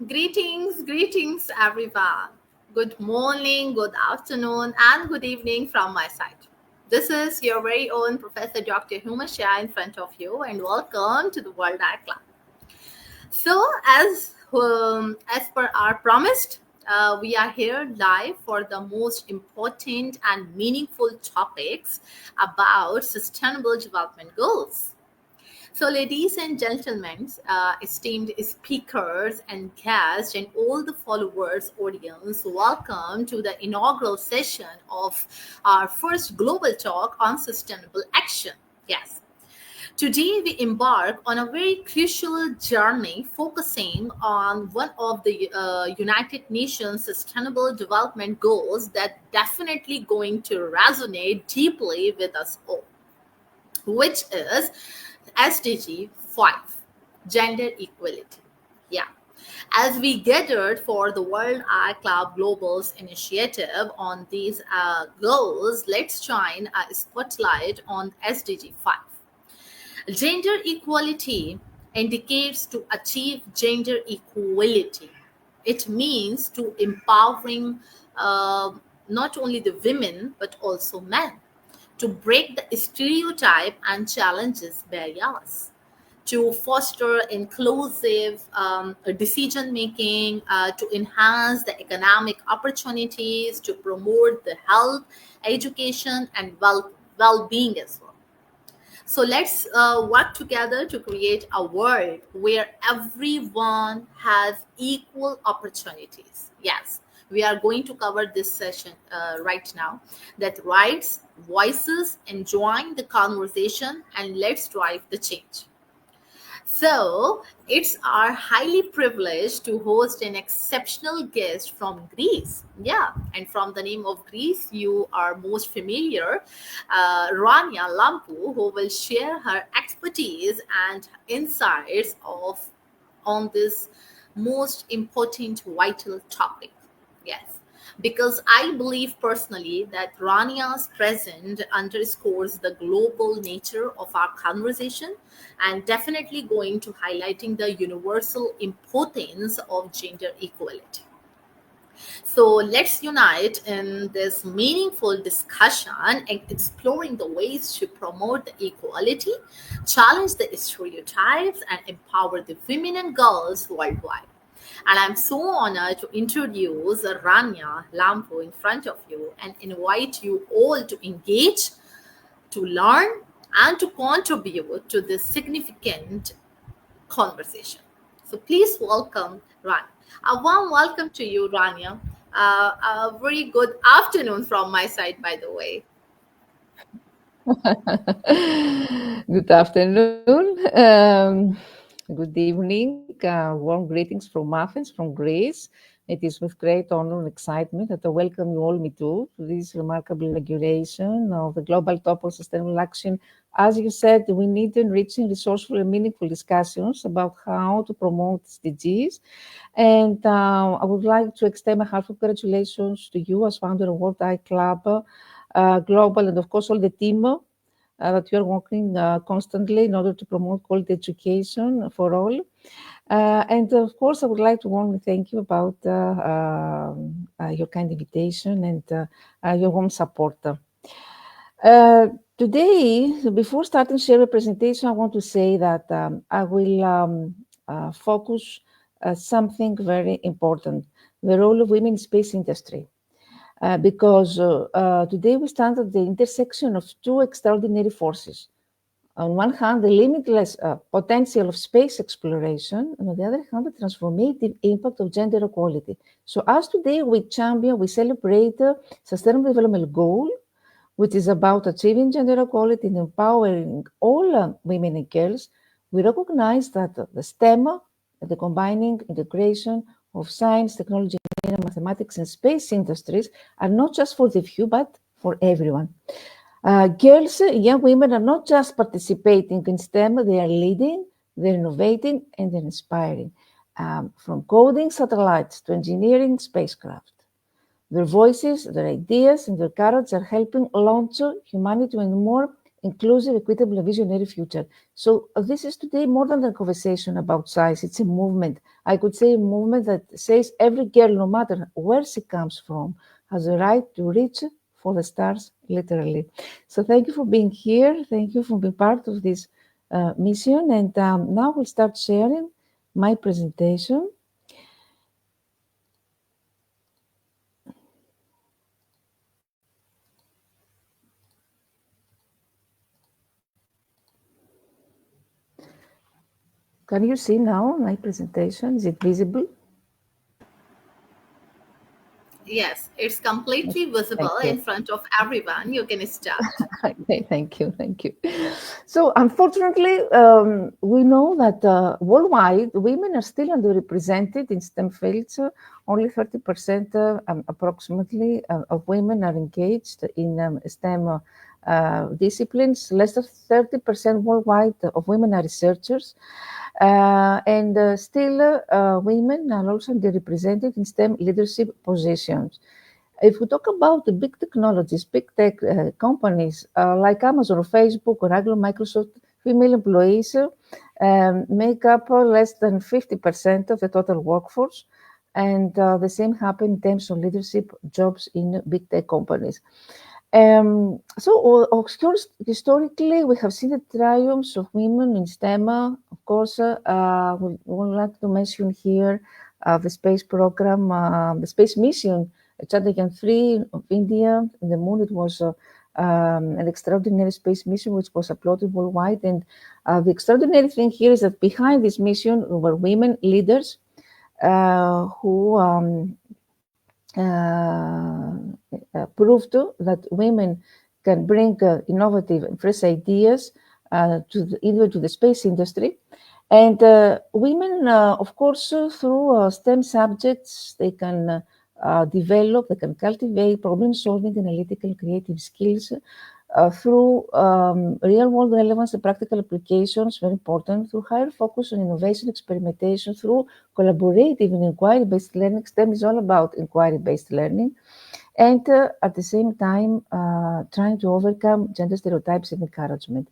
Greetings, everyone. Good morning, good afternoon, and good evening from my side. This is your very own Professor Dr. Huma Shah in front of you, and welcome to the World Art Club. So, as per our promised, we are here live for the most important and meaningful topics about sustainable development goals. So, ladies and gentlemen, esteemed speakers and guests, and all the followers, audience, welcome to the inaugural session of our first global talk on sustainable action. Yes. Today, we embark on a very crucial journey focusing on one of the United Nations Sustainable Development Goals that definitely going to resonate deeply with us all, which is SDG 5, gender equality. Yeah. As we gathered for the World Art Club Global's initiative on these goals, let's shine a spotlight on SDG 5. Gender equality indicates to achieve gender equality. It means to empowering not only the women but also men, to break the stereotype and challenges barriers, to foster inclusive decision making, to enhance the economic opportunities, to promote the health, education, and well being as well. So let's work together to create a world where everyone has equal opportunities. Yes, we are going to cover this session right now. That rights, voices, and join the conversation, and let's drive the change. So, it's our highly privileged to host an exceptional guest from Greece. Yeah, and from the name of Greece, you are most familiar, Rania Lampu, who will share her expertise and insights on this most important vital topic. Yes, because I believe personally that Rania's present underscores the global nature of our conversation and definitely going to highlighting the universal importance of gender equality. So let's unite in this meaningful discussion and exploring the ways to promote the equality, challenge the stereotypes, and empower the women and girls worldwide. And I'm so honored to introduce Rania Lampo in front of you and invite you all to engage, to learn, and to contribute to this significant conversation. So please welcome Rania. A warm welcome to you, Rania. A very good afternoon from my side, by the way. Good afternoon. Good evening. Warm greetings from Athens, from Greece. It is with great honor and excitement that I welcome you all, me too, to this remarkable inauguration of the Global Top on Sustainable Action. As you said, we need enriching, resourceful, and meaningful discussions about how to promote SDGs. And I would like to extend my heartfelt congratulations to you as founder of World Eye Club Global, and of course all the team that you are working constantly in order to promote quality education for all. And of course, I would like to warmly thank you about your kind invitation and your warm support. Uh, Today, before starting share presentation, I want to say that I will focus something very important, the role of women in space industry. Because today we stand at the intersection of two extraordinary forces. On one hand, the limitless potential of space exploration, and on the other hand, the transformative impact of gender equality. So as today we celebrate the Sustainable Development Goal, which is about achieving gender equality and empowering all women and girls. We recognize that the STEM, the combining integration of science, technology, mathematics, and space industries are not just for the few, but for everyone. Girls, young women are not just participating in STEM, they are leading, they're innovating, and they're inspiring. From coding satellites to engineering spacecraft. Their voices, their ideas, and their courage are helping launch humanity to a more inclusive, equitable, and visionary future. So this is today more than a conversation about size. It's a movement. I could say a movement that says every girl, no matter where she comes from, has a right to reach for the stars, literally. So thank you for being here. Thank you for being part of this mission. And now we'll start sharing my presentation. Can you see now my presentation? Is it visible? Yes, it's completely Thank visible you. in front of everyone. You can start. Okay, thank you, thank you. So, unfortunately, we know that worldwide women are still underrepresented in STEM fields. Only 30% approximately of women are engaged in STEM disciplines. Less than 30% worldwide of women are researchers. And still, women are also underrepresented in STEM leadership positions. If we talk about the big technologies, big tech companies like Amazon or Facebook or Google, Microsoft, female employees make up less than 50% of the total workforce. And the same happens in terms of leadership jobs in big tech companies. Of course, historically, we have seen the triumphs of women in STEM. Of course, we would like to mention here the space program, the space mission, Chandrayaan-3 of India. In the moon, it was an extraordinary space mission which was applauded worldwide. And the extraordinary thing here is that behind this mission were women leaders who proved that women can bring innovative and fresh ideas either to the space industry. And women, of course, through STEM subjects, they can develop, they can cultivate problem-solving, analytical, creative skills through real-world relevance and practical applications, very important, through higher focus on innovation, experimentation, through collaborative and inquiry-based learning. STEM is all about inquiry-based learning. And at the same time, trying to overcome gender stereotypes and encouragement.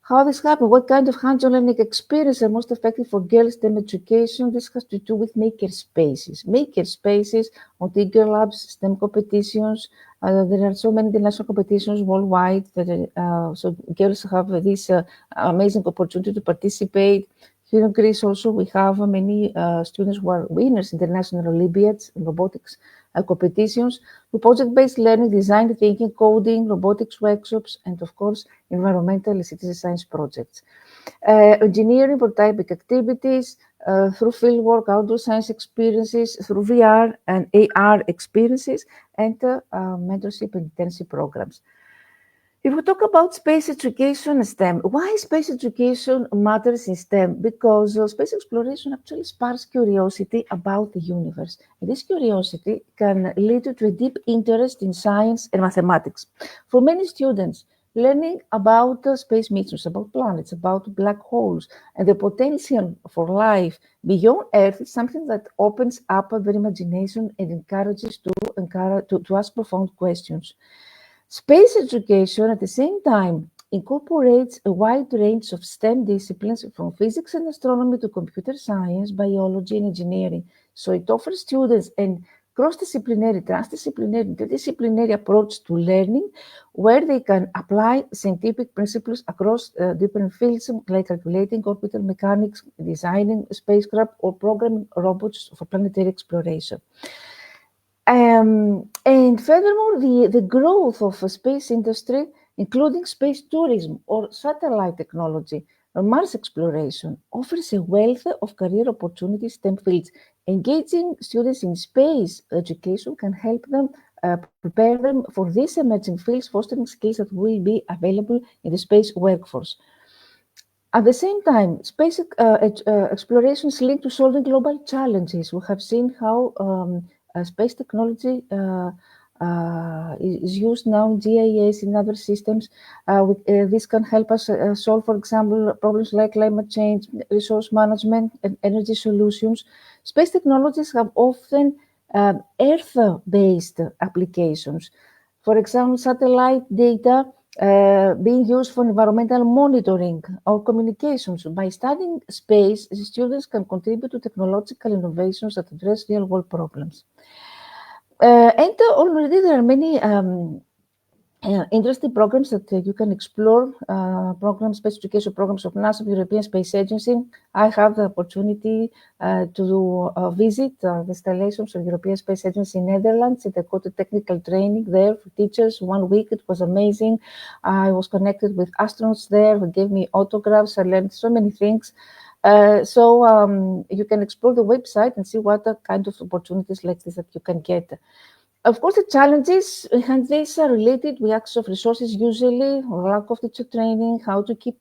How this happened, what kind of hands-on learning experience are most effective for girls' STEM education? This has to do with maker spaces. Maker spaces on Tiger Labs, STEM competitions. There are so many international competitions worldwide that so girls have this amazing opportunity to participate. Here in Greece also, we have many students who are winners, international Olympiads in robotics competitions, with project-based learning, design thinking, coding, robotics workshops, and of course, environmental and citizen science projects. Engineering, prototyping activities, through fieldwork, outdoor science experiences, through VR and AR experiences, and mentorship and internship programs. If we talk about space education and STEM, why space education matters in STEM? Because space exploration actually sparks curiosity about the universe. And this curiosity can lead to a deep interest in science and mathematics. For many students, learning about space missions, about planets, about black holes, and the potential for life beyond Earth is something that opens up their imagination and encourages to ask profound questions. Space education, at the same time, incorporates a wide range of STEM disciplines from physics and astronomy to computer science, biology, and engineering. So it offers students a cross-disciplinary, transdisciplinary, interdisciplinary approach to learning where they can apply scientific principles across different fields like calculating orbital mechanics, designing spacecraft, or programming robots for planetary exploration. And furthermore, the growth of the space industry, including space tourism or satellite technology or Mars exploration, offers a wealth of career opportunities STEM fields. Engaging students in space education can help them prepare them for these emerging fields, fostering skills that will be available in the space workforce. At the same time, space exploration is linked to solving global challenges. We have seen how space technology is used now in GIS, in other systems. This can help us solve, for example, problems like climate change, resource management, and energy solutions. Space technologies have often Earth-based applications. For example, satellite data being used for environmental monitoring or communications. By studying space, students can contribute to technological innovations that address real-world problems. And already there are many interesting programs that you can explore, programs, space education programs of NASA, European Space Agency. I have the opportunity to visit the installations of European Space Agency in Netherlands, and I got a technical training there for teachers 1 week. It was amazing. I was connected with astronauts there who gave me autographs. I learned so many things. So you can explore the website and see what kind of opportunities like this that you can get. Of course, the challenges behind this are related with access of resources usually, or lack of teacher training, how to keep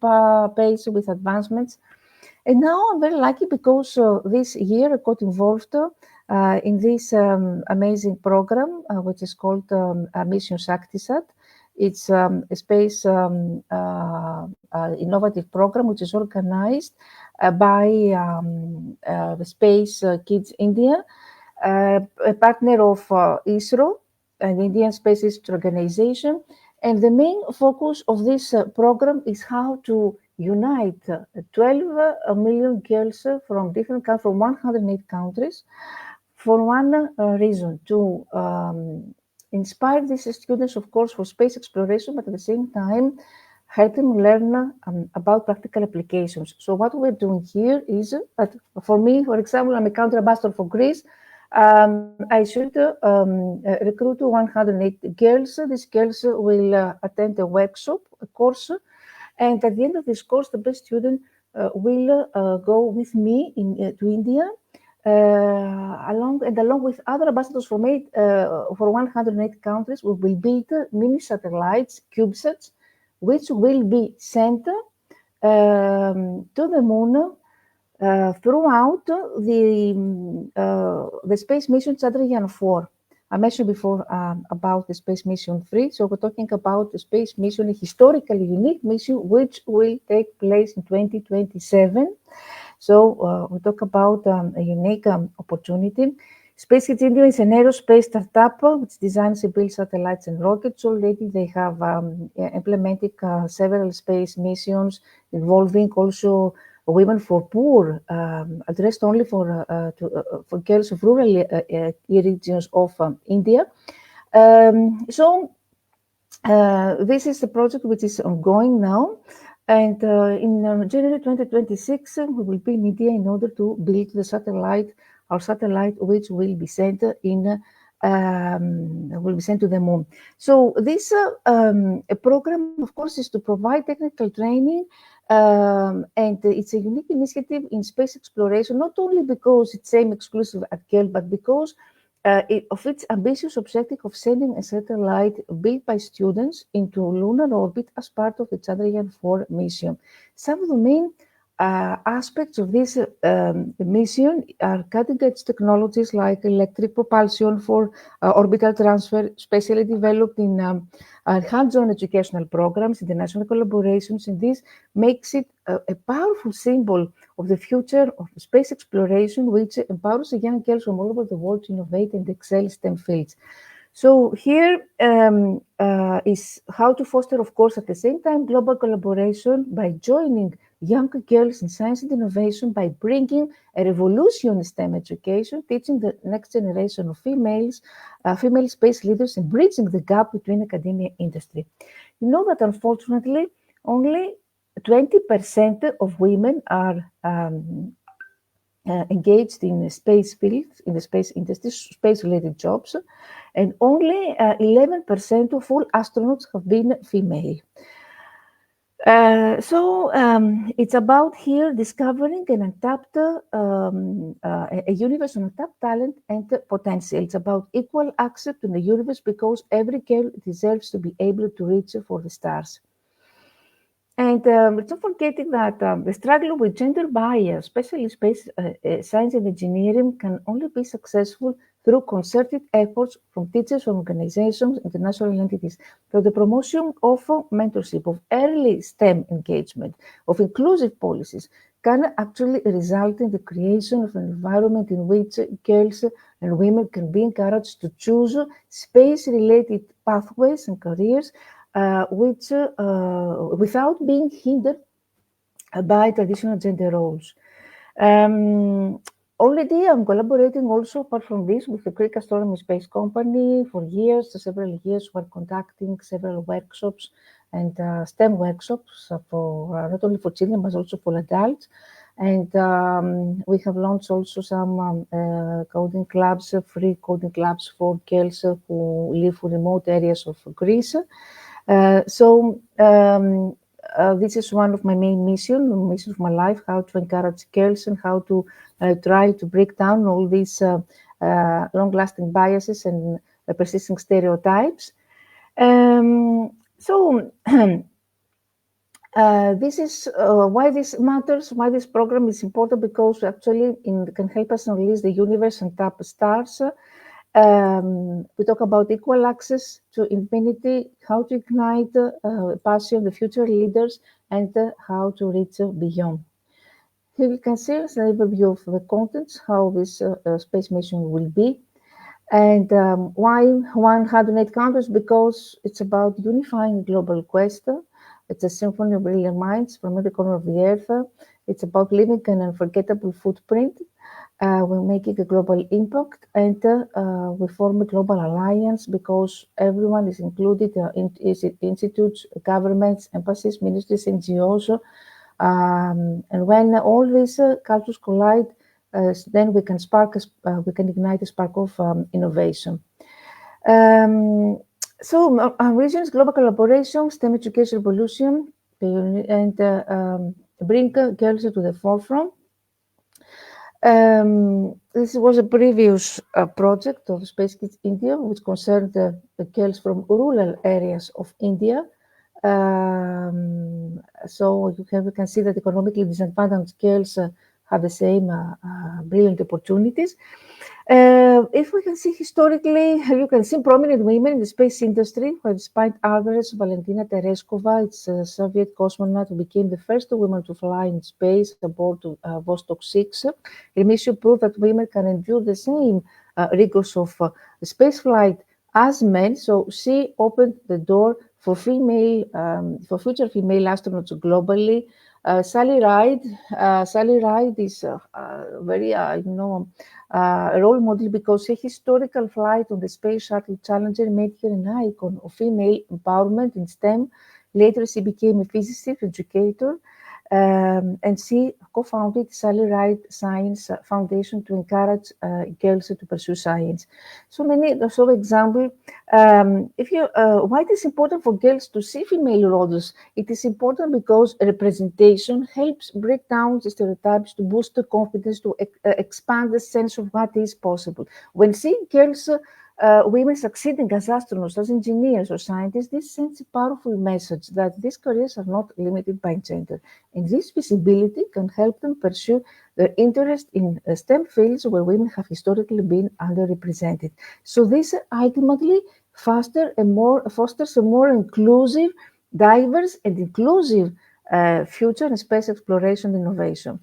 pace with advancements. And now I'm very lucky because this year I got involved in this amazing program, which is called Mission Shaktisat. It's a space innovative program which is organized by the Space Kids India, a partner of ISRO, an Indian Space Research Organization. And the main focus of this program is how to unite 12 million girls from different countries, from 108 countries, for one reason, to inspire these students, of course, for space exploration, but at the same time, help them learn about practical applications. So what we're doing here is that, for me, for example, I'm a country ambassador for Greece. I should recruit 108 girls. These girls will attend a workshop, a course, and at the end of this course, the best student will go with me to India, along with other ambassadors from 108 countries. We will build mini satellites, CubeSats, which will be sent to the moon throughout the space mission Chandrayaan-4. I mentioned before about the space mission 3. So we're talking about the space mission, a historically unique mission, which will take place in 2027. So we talk about a unique opportunity. Space Kids India is an aerospace startup which designs and builds satellites and rockets. Already they have implemented several space missions involving also women for poor, addressed only for girls of rural regions of India. So this is the project which is ongoing now. And in January 2026, we will be in India in order to build the satellite, our satellite, which will be sent to the moon. So this program, of course, is to provide technical training, and it's a unique initiative in space exploration, not only because it's aimed exclusively at girls, but because of its ambitious objective of sending a satellite built by students into lunar orbit as part of the Chandrayaan-4 mission. Some of the main aspects of this mission are cutting-edge technologies like electric propulsion for orbital transfer, specially developed in hands-on educational programs, international collaborations, and this makes it a powerful symbol of the future of space exploration, which empowers young girls from all over the world to innovate and excel in STEM fields. So here is how to foster, of course, at the same time, global collaboration by joining young girls in science and innovation, by bringing a revolution in STEM education, teaching the next generation of female space leaders, and bridging the gap between academia and industry. You know that unfortunately, only 20% of women are engaged in the space field, in the space industry, space-related jobs, and only 11% of all astronauts have been female. So it's about here discovering an untapped, a universe of untapped talent and potential. It's about equal access to the universe because every girl deserves to be able to reach for the stars. And it's not forgetting that the struggle with gender bias, especially space science and engineering, can only be successful through concerted efforts from teachers, from organizations, international entities, through the promotion of mentorship, of early STEM engagement, of inclusive policies, can actually result in the creation of an environment in which girls and women can be encouraged to choose space-related pathways and careers which without being hindered by traditional gender roles. Um, Already, I'm collaborating also, apart from this, with the Greek Astronomy Space Company for years, several years. We're conducting several workshops and STEM workshops for not only for children but also for adults. And we have launched also some coding clubs, free coding clubs for girls who live in remote areas of Greece. This is one of my main mission of my life, how to encourage girls and how to try to break down all these long-lasting biases and persisting stereotypes. So this is why this matters, why this program is important, because actually it can help us unleash the universe and tap stars. We talk about equal access to infinity, how to ignite passion, the future leaders, and how to reach beyond. Here you can see an overview of the contents, how this space mission will be. And why 108 countries? Because it's about unifying a global quest. It's a symphony of brilliant minds from every corner of the earth. It's about leaving an unforgettable footprint. We're making a global impact, and we form a global alliance because everyone is included, institutes, governments, embassies, ministries, NGOs. And when all these cultures collide, then we can ignite a spark of innovation. Um, our vision is global collaboration, STEM education revolution, and bring girls to the forefront. This was a previous project of Space Kids India, which concerned the girls from rural areas of India. So you can see that economically disadvantaged girls have the same brilliant opportunities. If we can see historically, you can see prominent women in the space industry, where despite others, Valentina Tereshkova, it's a Soviet cosmonaut who became the first woman to fly in space aboard Vostok 6. Her mission proved that women can endure the same rigors of space flight as men. So she opened the door for for future female astronauts globally. Sally Ride is very, a role model because her historical flight on the Space Shuttle Challenger made her an icon of female empowerment in STEM. Later, she became a physicist, educator, and she co-founded Sally Ride Science Foundation to encourage girls to pursue science. So example, why it is important for girls to see female roles? It is important because representation helps break down the stereotypes, to boost the confidence, to expand the sense of what is possible. When seeing girls, women succeeding as astronauts, as engineers or scientists, this sends a powerful message that these careers are not limited by gender. And this visibility can help them pursue their interest in STEM fields where women have historically been underrepresented. So this ultimately fosters a more inclusive, diverse, and inclusive future in space exploration and innovation.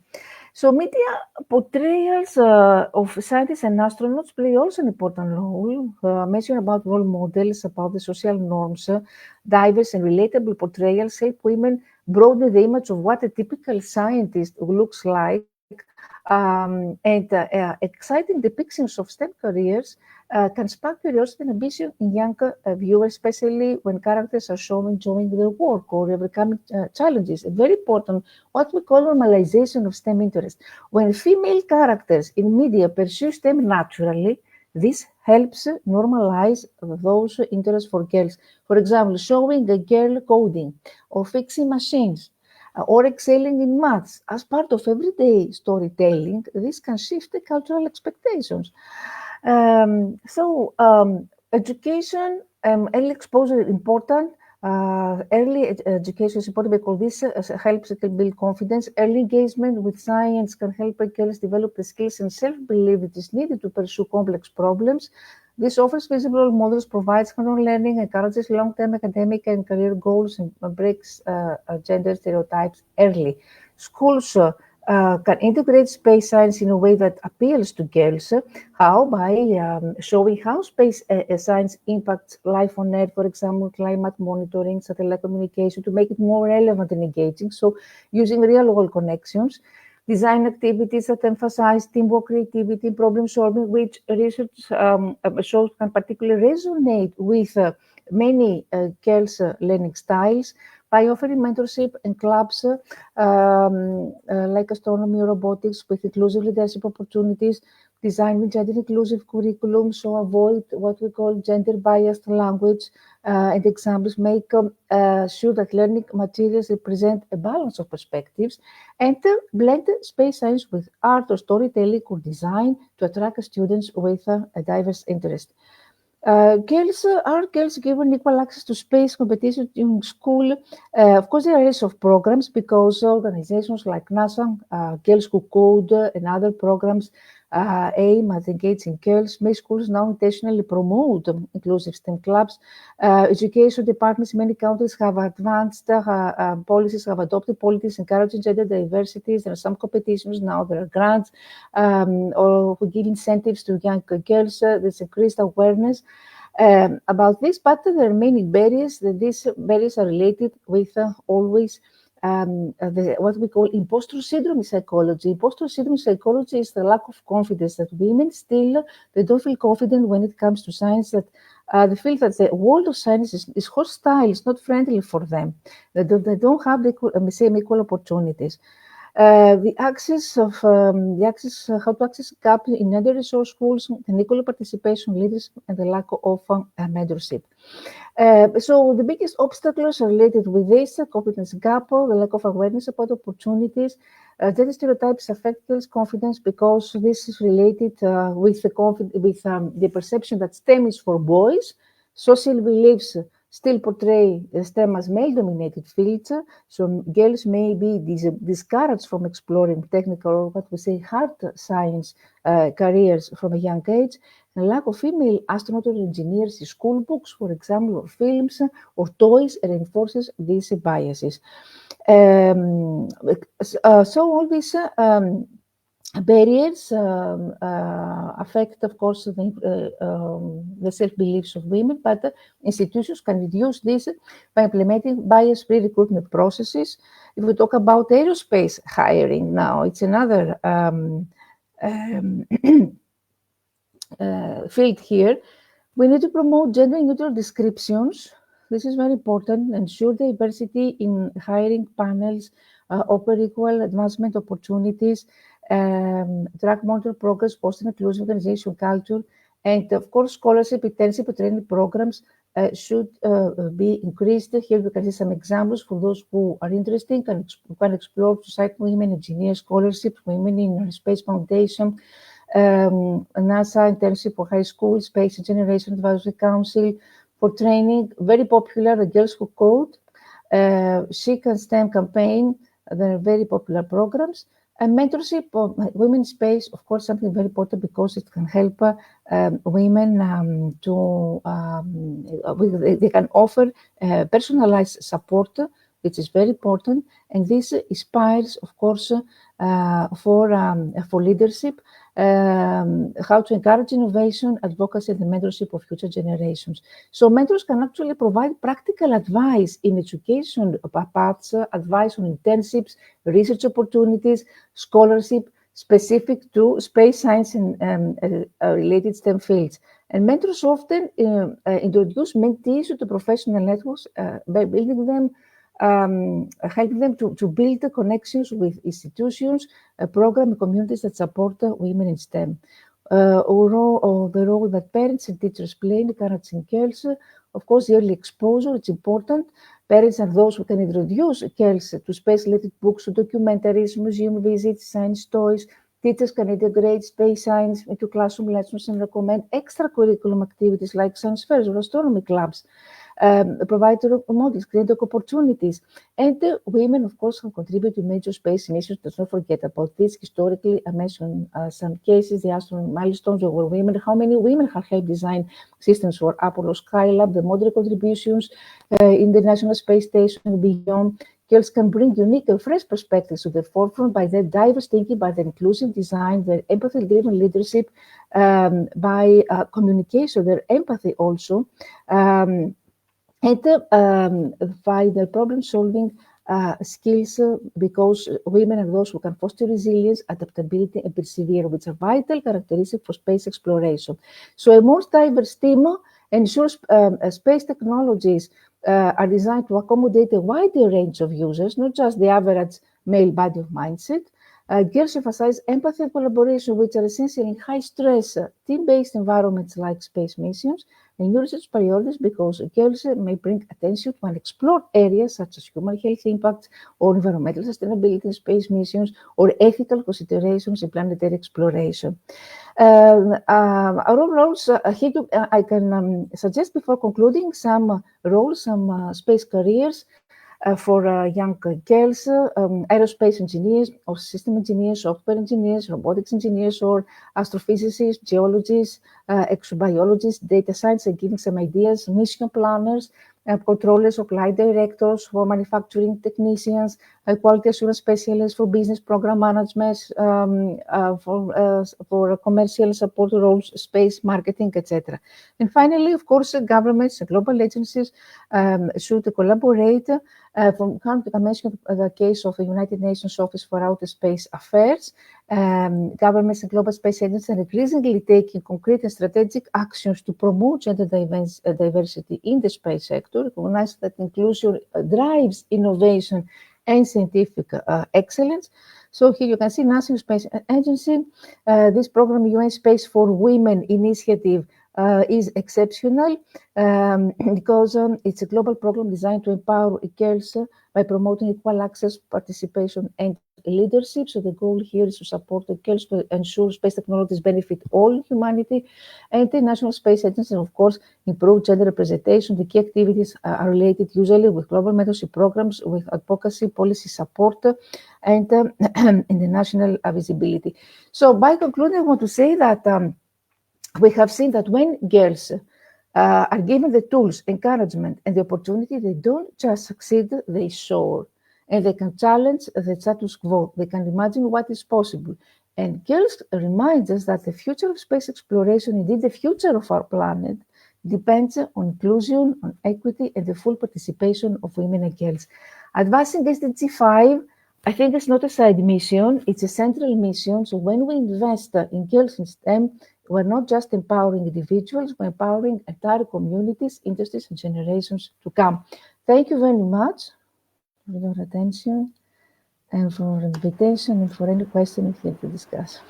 So media portrayals of scientists and astronauts play also an important role. Mention about role models, about the social norms, diverse and relatable portrayals help women broaden the image of what a typical scientist looks like. Exciting depictions of STEM careers can spark curiosity and ambition in younger viewers, especially when characters are shown enjoying their work or overcoming challenges. Very important, what we call normalization of STEM interest. When female characters in media pursue STEM naturally, this helps normalize those interests for girls. For example, showing a girl coding or fixing machines or excelling in maths as part of everyday storytelling, this can shift the cultural expectations. Education, early exposure is important. Early education is important because this helps to build confidence. Early engagement with science can help girls develop the skills and self-belief that is needed to pursue complex problems. This offers visible role models, provides hands-on learning, encourages long-term academic and career goals, and breaks gender stereotypes early. Schools can integrate space science in a way that appeals to girls. How? By showing how space science impacts life on Earth, for example, climate monitoring, satellite communication, to make it more relevant and engaging. So using real-world connections, design activities that emphasize teamwork, creativity, problem solving, which research shows can particularly resonate with many girls' learning styles by offering mentorship and clubs like astronomy or robotics with inclusive leadership opportunities, design with gender inclusive curriculum, so avoid what we call gender biased language and examples, make sure that learning materials represent a balance of perspectives, and blend space science with art or storytelling or design to attract students with a diverse interest. Are girls given equal access to space competition in school? Of course, there are areas of programs because organizations like NASA, Girls Who Code, and other programs aim at engaging girls. Many schools now intentionally promote inclusive STEM clubs. Education departments in many countries have advanced policies, have adopted policies encouraging gender diversity. There are some competitions now, there are grants or who give incentives to young girls. There's increased awareness about this, but there are many barriers. These barriers are related with always what we call imposter syndrome in psychology. Imposter syndrome in psychology is the lack of confidence that women still they don't feel confident when it comes to science. That they feel that the world of science is hostile, it's not friendly for them. They don't have the same equal opportunities. The access, how to access gap in under-resourced schools, and equal participation leaders, and the lack of mentorship. So the biggest obstacles are related with this competence gap, the lack of awareness about opportunities. Gender stereotypes affect girls' confidence because this is related with the perception that STEM is for boys. Social beliefs still portray STEM as male-dominated fields, so girls may be discouraged from exploring technical or what we say hard science careers from a young age. And lack of female astronauts or engineers in school books, for example, or films or toys reinforces these biases. So all these barriers affect, of course, the self-beliefs of women, but institutions can reduce this by implementing bias-free recruitment processes. If we talk about aerospace hiring now, it's another um, field here. We need to promote gender-neutral descriptions. This is very important. Ensure diversity in hiring panels, offer equal advancement opportunities, track monitor progress, foster inclusive organization culture, and of course, scholarship, internship, and training programs should be increased. Here you can see some examples for those who are interested. Can explore to cite women engineer scholarships, women in space foundation, NASA internship for high school, Space Generation Advisory Council for training. Very popular, the Girls Who Code, Chic and STEM campaign. They're very popular programs. And mentorship of women in space, of course, something very important because it can help women they can offer personalized support, which is very important. And this inspires, of course, for leadership, how to encourage innovation, advocacy, and the mentorship of future generations. So mentors can actually provide practical advice in education paths, advice on internships, research opportunities, scholarship specific to space science and related STEM fields. And mentors often introduce mentees to professional networks by building them help them to build the connections with institutions, program communities that support women in STEM. Or the role that parents and teachers play in encouraging girls. Of course, the early exposure, it's important. Parents are those who can introduce girls to space-related books, documentaries, museum visits, science toys. Teachers can integrate space science into classroom lessons and recommend extracurriculum activities like science fairs or astronomy clubs. Provide role models, create opportunities. And women, of course, can contribute to major space initiatives. Let's not forget about this. Historically, I mentioned some cases, the astronaut milestones where women, how many women have helped design systems for Apollo Skylab, the modern contributions in the National Space Station and beyond. Girls can bring unique and fresh perspectives to the forefront by their diverse thinking, by their inclusive design, their empathy-driven leadership, by communication, their empathy also, um, and by their problem-solving skills, because women are those who can foster resilience, adaptability, and persevere, which are vital characteristics for space exploration. So a more diverse team ensures space technologies are designed to accommodate a wider range of users, not just the average male body of mindset. Girls emphasize empathy and collaboration, which are essential in high-stress, team-based environments like space missions, and new research priorities because girls may bring attention to unexplored areas such as human health impacts or environmental sustainability in space missions or ethical considerations in planetary exploration. Our roles, here I can suggest before concluding some roles, some space careers for young girls, aerospace engineers or system engineers, software engineers, robotics engineers, or astrophysicists, geologists, exobiologists, data science, and giving some ideas, mission planners, controllers or client directors, for manufacturing technicians, quality assurance specialists, for business program management, for commercial support roles, space marketing, etc. And finally, of course, governments and global agencies should collaborate. From I mentioned the case of the United Nations Office for Outer Space Affairs. Governments and global space agencies are increasingly taking concrete and strategic actions to promote gender diversity in the space sector, recognize that inclusion drives innovation and scientific excellence. So here you can see National Space Agency. This program, UN Space for Women initiative, is exceptional because it's a global program designed to empower girls by promoting equal access, participation, and leadership. So the goal here is to support the girls to ensure space technologies benefit all humanity. And the National Space Agency, of course, improve gender representation. The key activities are related usually with global mentorship programs, with advocacy, policy support, and international visibility. So by concluding, I want to say that we have seen that when girls are given the tools, encouragement, and the opportunity, they don't just succeed, they soar. And they can challenge the status quo. They can imagine what is possible. And girls remind us that the future of space exploration, indeed the future of our planet, depends on inclusion, on equity, and the full participation of women and girls. Advancing SDG 5, I think it's not a side mission, it's a central mission. So when we invest in girls in STEM, we're not just empowering individuals, we're empowering entire communities, industries, and generations to come. Thank you very much for your attention and for the invitation and for any question here to discuss.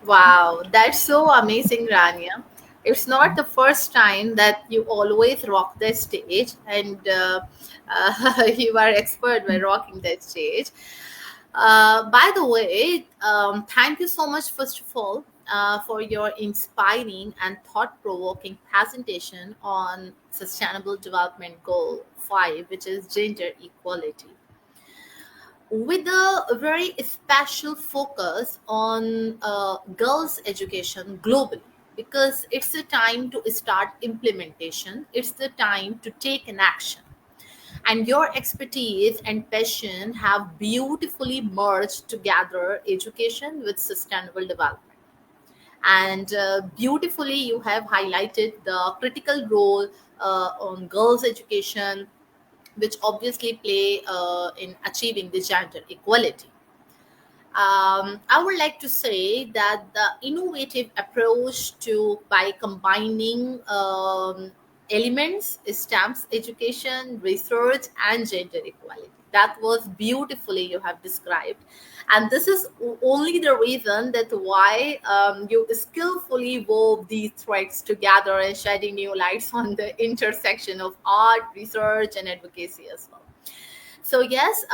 Wow, that's so amazing, Rania. It's not the first time that you always rock the stage, and you are expert by rocking that stage. By the way, thank you so much, first of all, for your inspiring and thought provoking presentation on Sustainable Development Goal 5, which is gender equality, with a very special focus on girls' education globally. Because it's the time to start implementation, it's the time to take an action, and your expertise and passion have beautifully merged together education with sustainable development. And beautifully, you have highlighted the critical role on girls' education, which obviously play in achieving the gender equality. I would like to say that the innovative approach to by combining elements, stamps, education, research, and gender equality. That was beautifully you have described, and this is only the reason that why you skillfully wove these threads together and shedding new lights on the intersection of art, research, and advocacy as well. So, yes,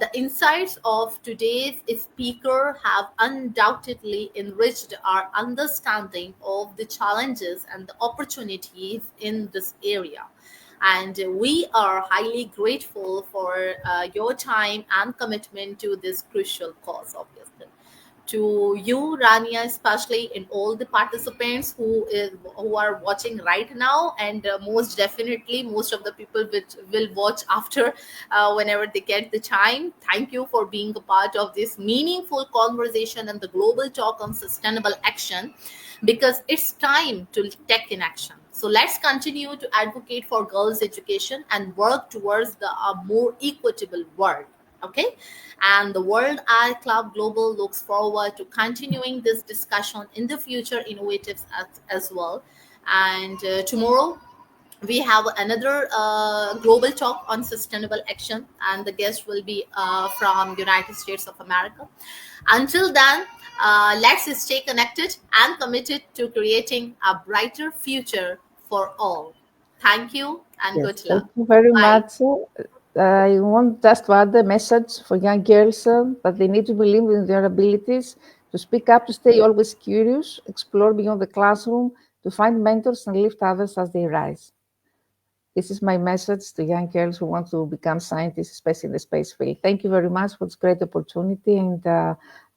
the insights of today's speaker have undoubtedly enriched our understanding of the challenges and the opportunities in this area. And we are highly grateful for your time and commitment to this crucial cause, obviously. to you, Rania, especially, and all the participants who are watching right now, and most definitely most of the people which will watch after, whenever they get the time. Thank you for being a part of this meaningful conversation and the global talk on sustainable action, because it's time to take in action. So let's continue to advocate for girls' education and work towards a more equitable world. Okay, and the World Eye Club Global looks forward to continuing this discussion in the future innovatives as well. And tomorrow we have another global talk on sustainable action, and the guest will be from United States of America. Until then, let's stay connected and committed to creating a brighter future for all. Thank you and Yes, good thank luck. you very Bye. much. I want just to add a message for young girls that they need to believe in their abilities, to speak up, to stay always curious, explore beyond the classroom, to find mentors and lift others as they rise. This is my message to young girls who want to become scientists, especially in the space field. Thank you very much for this great opportunity, and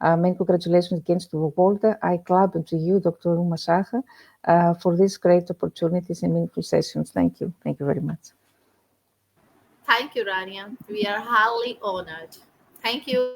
many congratulations again to the World Eye Club and to you, Dr. Uma Shaha, for these great opportunities and meaningful sessions. Thank you. Thank you very much. Thank you, Rania. We are highly honored. Thank you.